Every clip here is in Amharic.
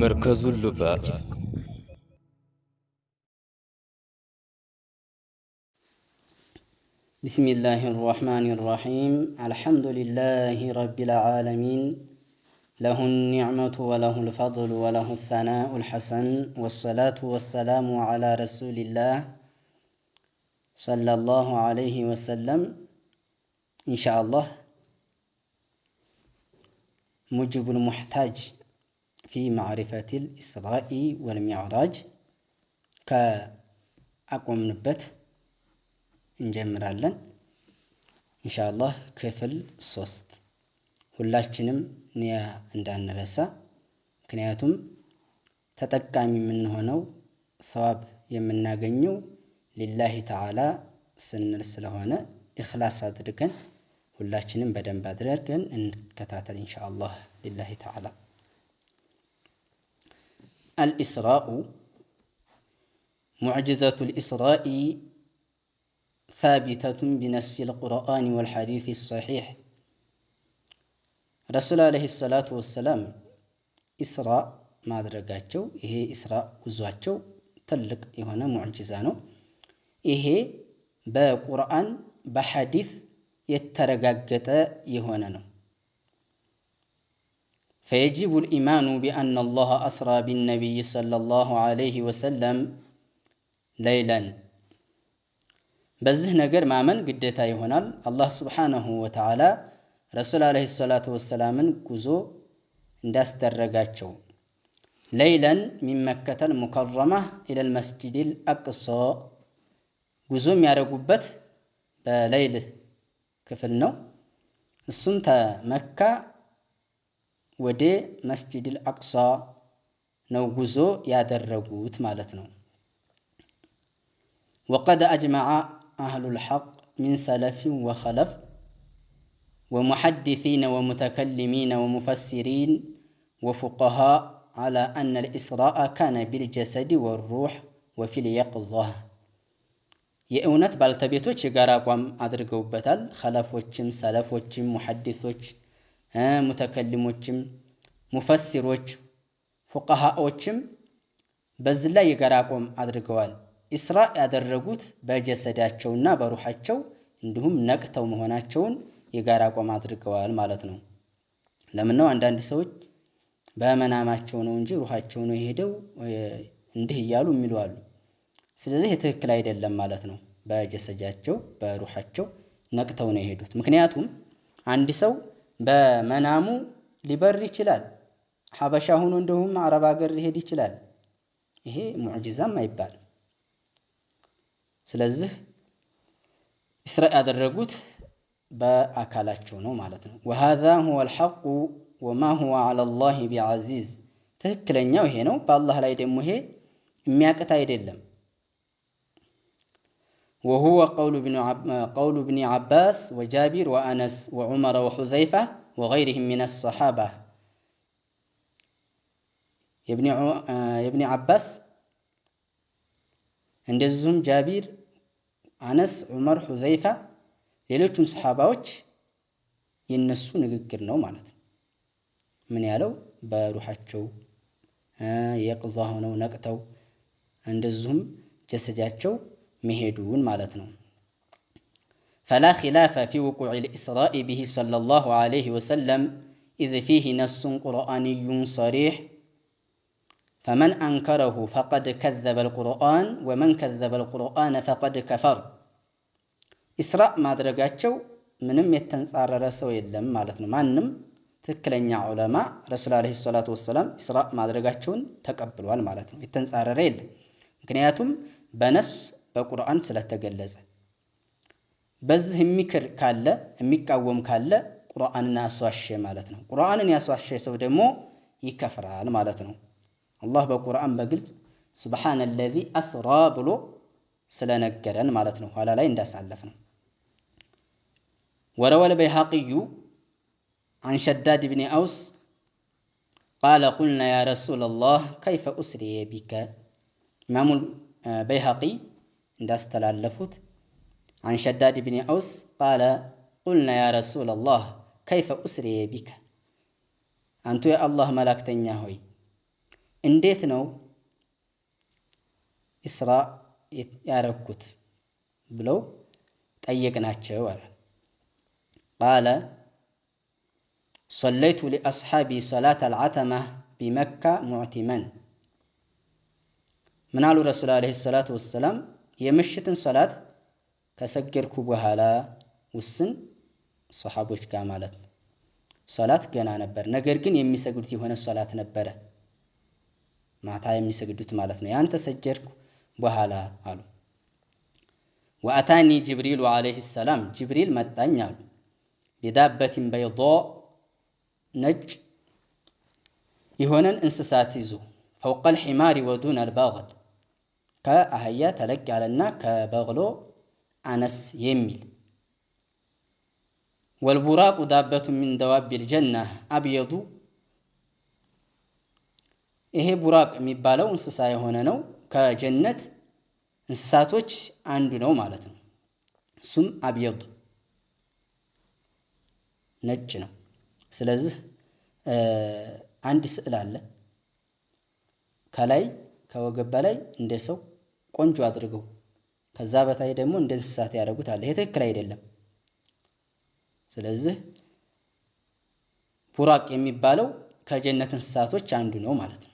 مركز اللباب. بسم الله الرحمن الرحيم. الحمد لله رب العالمين، له النعمة وله الفضل وله الثناء الحسن، والصلاة والسلام على رسول الله صلى الله عليه وسلم. إن شاء الله موجب المحتاج في معرفة الإسراء والمعراج كأقوم نبت እንጀምራለን ኢንሻአላህ ክፍል 3 ሁላችንም ንያ እንዳንረሳ ምክንያቱም ተጠቃሚ የምንሆነው ثواب የምናገኘው لله تعالى ስንል ስለሆነ ኢኽላስ አድርገን ሁላችንም በደንብ አድርገን እንከታተል ኢንሻአላህ لله تعالى الإسراء معجزة الإسراء ثابتة بنص القرآن والحديث الصحيح. رسول عليه الصلاة والسلام إسراء ما درجاتشو إيه إسراء وزواتشو تلك يهونا معجزانو إيه بقرآن بحديث يترجعت يهونانو. فيجب الإيمان بأن الله أسرى بالنبي صلى الله عليه وسلم ليلاً. በዚህ ነገር ማመን ግዴታ ይሆናል። አላህ Subhanahu Wa Ta'ala ረሱል አለይሂ ሰላቱ ወሰላምን ጉዞ እንዳስደረጋቸው ለይለን ሚን መከተል ሙከረማ ኢለል መስጂዲል አቅሳ ጉዞ የሚያደርጉበት በለይል ክፍል ነው። እሱም ተመካ ወደ መስጂዲል አቅሳ ነው ጉዞ ያደረጉት ማለት ነው። وقد أجمع أهل الحق من سلف وخلف ومحدثين ومتكلمين ومفسرين وفقهاء على أن الإسراء كان بالجسد والروح وفي اليقظة. የእውነት ባልተቤቶች የጋራ አቋም አድርገውበታል። ኸለፎችም ሰለፎችም ሙሐዲሶች ሙተከሊሞችም ሙፈሲሮች ፉቃሃዎችም በዚህ ላይ የጋራ አቋም አድርገዋል። ኢስራ ያደረጉት በጀሰዳቸውና በሩሃቸው እንዲሁም ነቅተው መሆናቸውን የጋራ አቋም አድርገዋል ማለት ነው። ለምን ነው አንዳንድ ሰዎች በመናማቸው ነው እንጂ ሩሃቸው ነው የሄደው እንዲህ እያሉ የሚሉ አሉ። ስለዚህ ትክክል አይደለም ማለት ነው። በጀሰዳቸው በሩሃቸው ነቅተው ነው የሄዱት። ምክንያቱም አንድ ሰው በመናሙ ሊበር ይችላል። ሐበሻ ሆኖ እንደውም አረብ ሀገር ሊሄድ ይችላል። ይሄ ሙዕጂዛም አይባል። ስለዚህ ኢስራ ያደረጉት በአካላቸው ነው ማለት ነው። وهذا هو الحق وما هو على الله بعزيز ትክክለኛው ይሄ ነው። በአላህ ላይ ደግሞ ይሄ የሚያቅት አይደለም። وهو قول ابن عباس وجابر وأنس وعمر وحذيفة وغيرهم من الصحابة. ابن عباس እንደዚሁም ጃቢር አነስ ዑመር ሁዘይፋ ሌሎችም ሰሃባዎች የነሱ ንግግር ነው ማለት ነው። ምን ያለው በሩሃቸው የቅዛ ሆነው ነቅተው እንደዚሁም ጀሰዳቸው መሄዱን ማለት ነው። فلا خلاف في وقوع الإسراء به صلى الله عليه وسلم إذ فيه نص قرآني صريح فمن أنكره فقد كذب القرآن ومن كذب القرآن فقد كفر. إسراء ما درجاتشو منم يتنصارر سو يلم معناتنو ማንም ትክክለኛ ዑለማ ረሱል አለይሂ ሰላቱ ወሰለም ኢስራእ ማድረጋቸውን ተቀብሏል ማለት ነው። የተንጻረረ የለም። ምክንያቱም በነስ በቁርአን ስለተገለጸ። በዚህ የሚክር ካለ የሚቃወም ካለ ቁርአንን ያስዋሸ ማለት ነው። ቁርአንን ያስዋሸ ሰው ደግሞ ይከፍራል ማለት ነው። አላህ በቁርአን በግልጽ ሱብሃነለዚ አስራ ብሎ ስለነገረን ማለት ነው። ኋላ ላይ እንዳሳለፍ ነው። وروى البيهقي عن شداد بن أوس قال قلنا يا رسول الله كيف أسري بك. إمام البيهقي እንዳስተላለፉት عن شداد بن أوس قال قلنا يا رسول الله كيف أسري بك. أنت يا الله ملاكتنيا هوي እንዴት ነው ኢስራ ያረኩት ብለው ጠየቅናቸው አለ። ቃለ ሰለይቱ ሊአስሓቢ ሰላተ አልዓተማ ቢመካ ሙዕቲመን። ምን አሉ ረሱል ዓለይሂ ሰላቱ ወሰላም? የምሽትን ሰላት ከሰገድኩ በኋላ ውስን ሰሓቦች ጋር ማለት ነው። ሰላት ገና ነበር፣ ነገር ግን የሚሰግዱት የሆነ ሰላት ነበረ፣ ማታ የሚሰግዱት ማለት ነው። ያን ተሰገድኩ በኋላ አሉ። ወአታኒ ጅብሪሉ ዓለይሂ ሰላም፣ ጅብሪል መጣኝ አሉ። ቢዳበቲን በይዷ፣ ነጭ የሆነን እንስሳት ይዞ፣ ፈውቀል ሒማሪ ወዱነል በግል፣ ከአህያ ተለቅ ያለና ከበግሎ አነስ የሚል። ወልቡራቁ ዳበቱ ሚን ደዋቢል ጀና አብየዱ፣ ይሄ ቡራቅ የሚባለው እንስሳ የሆነ ነው፣ ከጀነት እንስሳቶች አንዱ ነው ማለት ነው። እሱም አብየድ ነጭ ነው። ስለዚህ አንድ ስዕል አለ ከላይ ከወገብ በላይ እንደ ሰው ቆንጆ አድርገው፣ ከዛ በታይ ደግሞ እንደ እንስሳት ያደርጉት አለ። ይሄ ትክክል አይደለም። ስለዚህ ቡራቅ የሚባለው ከጀነት እንስሳቶች አንዱ ነው ማለት ነው።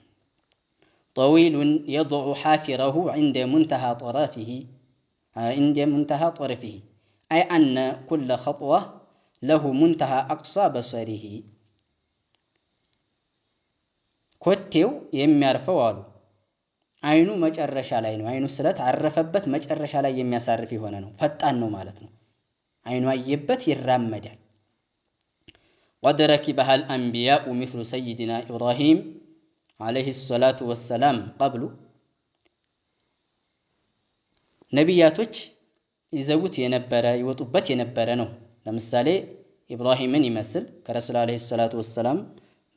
ጠዊሉን የضዑ ሓፊረሁ ዐንደ ሙንተሃ ጠረፊሂ አይ አነ ኩለ ኸጥወ ለሁ ሙንተሃ አቅሳ በሰሪሂ። ኮቴው የሚያርፈው አሉ አይኑ መጨረሻ ላይ ነው። አይኑ ስለት አረፈበት መጨረሻ ላይ የሚያሳርፍ የሆነ ነው። ፈጣን ነው ማለት ነው። አይኑ አየበት ይራመዳል። ቀድ ረኪበሃል አንቢያኡ ሚስሉ ሰይድና ኢብራሂም ዓለይሂ ሰላቱ ወሰላም ቀብሉ፣ ነቢያቶች ይዘውት የነበረ ይወጡበት የነበረ ነው። ለምሳሌ ኢብራሂምን ይመስል ከረሱል ዓለይሂ ሰላቱ ወሰላም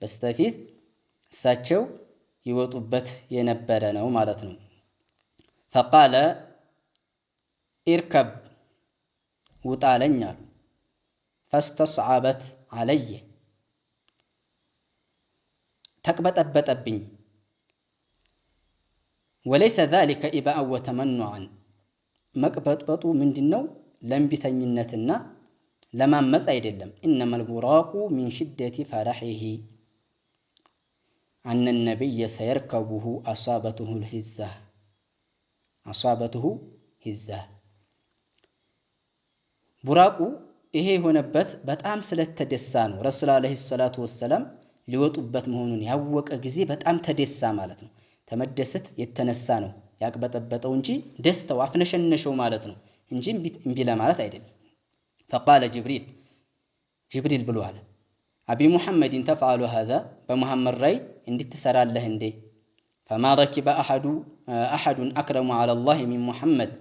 በስተፊት እሳቸው ይወጡበት የነበረ ነው ማለት ነው። ፈቃለ ኢርከብ ውጣለኝ አሉ። ፈስተስዓበት አለየ ተቅበጠበጠብኝ። ወለይሰ ዛሊከ ኢባአን ወተመኑዐን፣ መቅበጥበጡ ምንድን ነው? ለእምቢተኝነትና ለማመፅ አይደለም። ኢነመል ቡራቁ ሚን ሽደቲ ፈረሒሂ አነ ነቢየ ሰየርከቡሁ አሷበትሁ ሂዛ። ቡራቁ ይሄ የሆነበት በጣም ስለተደሳ ነው። ረሱል ዓለይሂ ሰላቱ ወሰላም ሊወጡበት መሆኑን ያወቀ ጊዜ በጣም ተደሳ ማለት ነው። ተመደሰት የተነሳ ነው ያቅበጠበጠው እንጂ ደስተው አፍነሸነሸው ማለት ነው እንጂ እምቢ ለማለት አይደለም። ፈቃለ ጅብሪል ብሎ አለ አቢ ሙሐመድን ተፍዓሉ ሃዛ፣ በሙሐመድ ላይ እንድትሰራለህ እንዴ? ፈማ ረኪበ አሐዱን አክረሙ ዐለላህ ሚን ሙሐመድ፣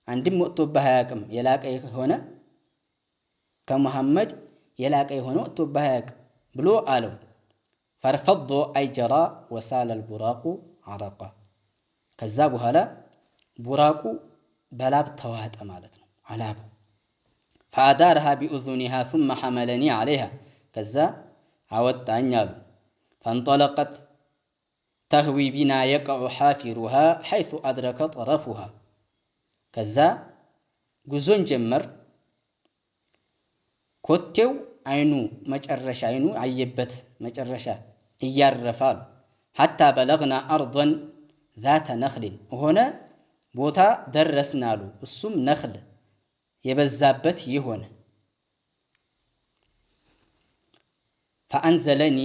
አንድም ወጥቶብህ አያውቅም የላቀ የሆነ ከሙሐመድ የላቀ የሆነ ወጥቶብህ አያውቅም ብሎ አለው። ፈርፈዶ አይጀራ ወሳለል ቡራቁ ዐረቃ፣ ከዛ በኋላ ቡራቁ በላብ ተዋጠ ማለት ነው አላቡ። ፈአዳረሃ ቢኡዙኒሃ ሱመ ሐመለኒ ዐለይሃ፣ ከዛ አወጣኝ አሉ። ፈንጠለቀት ተህዊ ቢና የቀዑ ሓፊሩሃ ሐይሱ አድረከ ጠረፉሃ፣ ከዛ ጉዞን ጀመር። ኮቴው አይኑ መጨረሻ አይኑ አየበት መጨረሻ እያረፈ አሉ። ሐታ በለግና አርضን ዛተ ነኽልን፣ ሆነ ቦታ ደረስን አሉ። እሱም ነኽል የበዛበት የሆነ ፈአንዘለኒ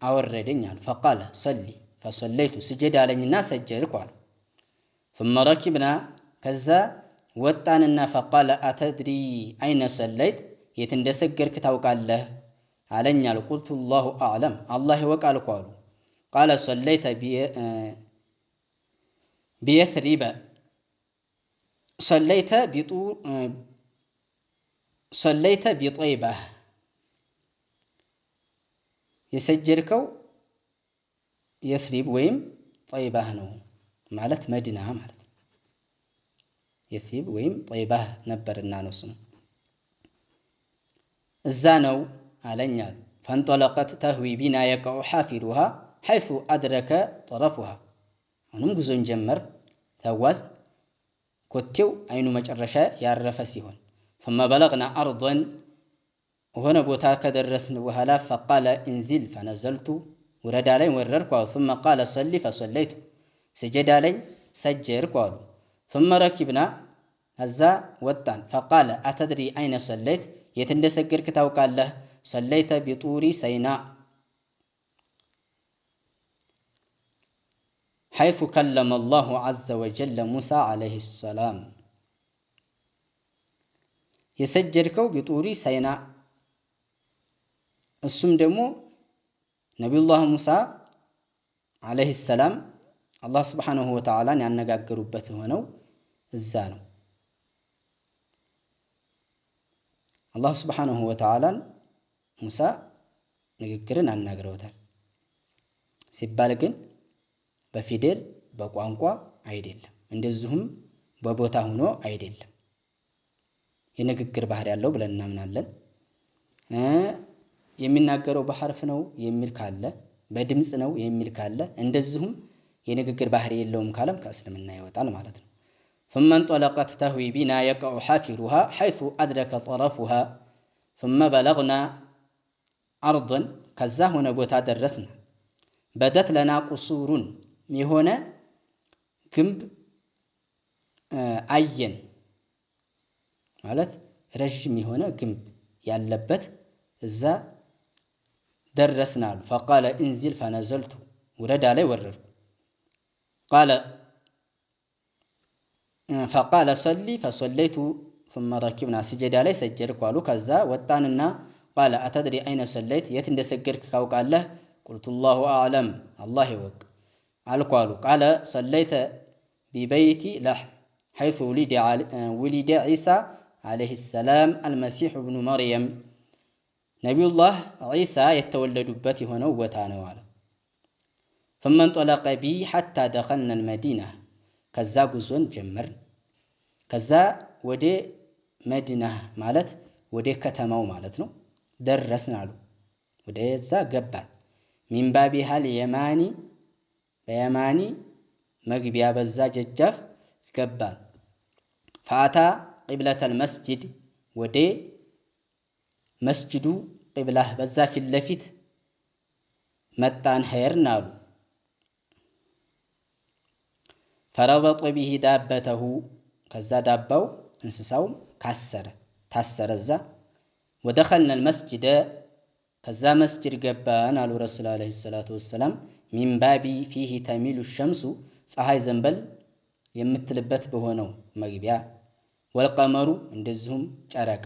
አወረደኝ አሉ። ፈቃለ ሰሊ ፈሰለይቱ፣ ስጀድ አለኝና ሰጀድኩ አሉ። ثم ረኪብና፣ ከዛ ወጣንና ፈቃለ አተድሪ አይነ ሰለይት፣ የት እንደሰገድክ ታውቃለህ አለኝ አሉ። ቁልቱ አላሁ አዕለም፣ አላህ ይወቃል እኮ አሉ። ቃለ ቢየትሪበ፣ ሰለይተ ቢጠይባ፣ የሰጀድከው የትሪብ ወይም ጠይባህ ነው ማለት መዲና ማለት ነው። የትሪብ ወይም ጠይባህ ነበርና ነው ስሙ፣ እዛ ነው አለኝ አሉ። ፈንጠለቀት ተህዊ ቢና የቀዑ ሓፊሩሃ حيث أدرك طرفها أنهم جزون جمر تواز كتيو أينو مجرشا يعرف سيهون ثم بلغنا أرضا وهنا بوتاك درسن وهلا فقال انزل فنزلت ورد علي وررك ثم قال صلي فصليت سجد علي سجرك ثم ركبنا هزا وطان فقال أتدري أين صليت يتندسجر كتاوك الله صليت بطور سيناء حيث كلم الله عز وجل موسى عليه السلام يسجركو بطور سيناء السم دمو نبي الله موسى عليه السلام الله سبحانه وتعالى ينغغروبت هونو እዛ ነው الله سبحانه وتعالى ሙሳ ንግግርን አናግረውታል ሲባል ግን በፊደል በቋንቋ አይደለም እንደዚሁም በቦታ ሆኖ አይደለም የንግግር ባህሪ ያለው ብለን እናምናለን የሚናገረው በሐርፍ ነው የሚል ካለ በድምጽ ነው የሚል ካለ እንደዚሁም የንግግር ባህሪ የለውም ካለም ከእስልምና ይወጣል ማለት ነው ثم انطلقت تهوي بنا يقع حافرها حيث أدرك طرفها ثم بلغنا أرضا كذا هنا بوتا درسنا بدت لنا قصور يهونا كمب أين مالت رجم يهونا كمب ياللبت إذا درسنا فقال انزل فنزلت ورد علي ورر فقال صلي فصليت ثم ركبنا سجد علي سجدك قالوا كذا وطاننا قال أتدري أين صليت يتند سجدك كاوك الله قلت الله أعلم الله يوق قال صليت ببيت لحم حيث ولد عيسى عليه السلام المسيح ابن مريم نبي الله عيسى يتولد بته هنا وتانا ثم انطلق بي حتى دخلنا المدينة كذا ጉዞን ጀመር ከዛ ወደ መዲና ማለት ወደ ከተማው ማለት ነው ደረስን አሉ ወደዛ ገባን ሚን ባቢሃል የማኒ በየማኒ መግቢያ በዛ ጀጃፍ ገባን ፋታ ቂብለተ المسجد ወደ መስጂዱ ቂብላ በዛ ፊት ለፊት መጣን ሄርን አሉ فربط به دابته كذا دابو انسساو تاسر الزا ودخلنا المسجد كذا مسجد قبان على رسول عليه الصلاة والسلام من بابي فيه تميل الشمس صحي زنبل يمتلبت بهونو مغبيا والقمر اندزهم جرق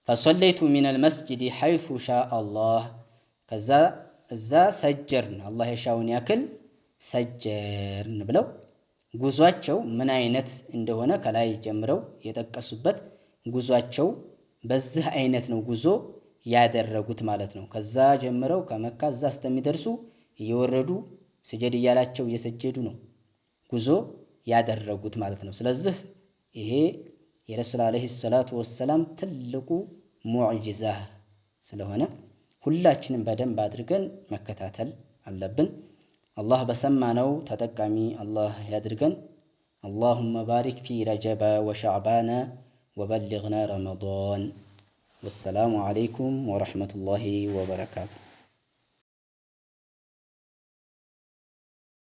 فصليت من المسجد حيث شاء الله كذا الزا سجرنا الله يشاون ياكل سجرن بلو ጉዟቸው ምን አይነት እንደሆነ ከላይ ጀምረው የተቀሱበት ጉዟቸው በዚህ አይነት ነው ጉዞ ያደረጉት ማለት ነው ከዛ ጀምረው ከመካ እዛ እስከሚደርሱ እየወረዱ ስጀድ ያላቸው እየሰጀዱ ነው ጉዞ ያደረጉት ማለት ነው ስለዚህ ይሄ የረሱል አለይሂ ሰላቱ ወሰለም ትልቁ ሙዕጂዛ ስለሆነ ሁላችንም በደንብ አድርገን መከታተል አለብን الله بسمعنو تتقامي الله يدرغن اللهم بارك في رجب وشعبان وبلغنا رمضان والسلام عليكم ورحمة الله وبركاته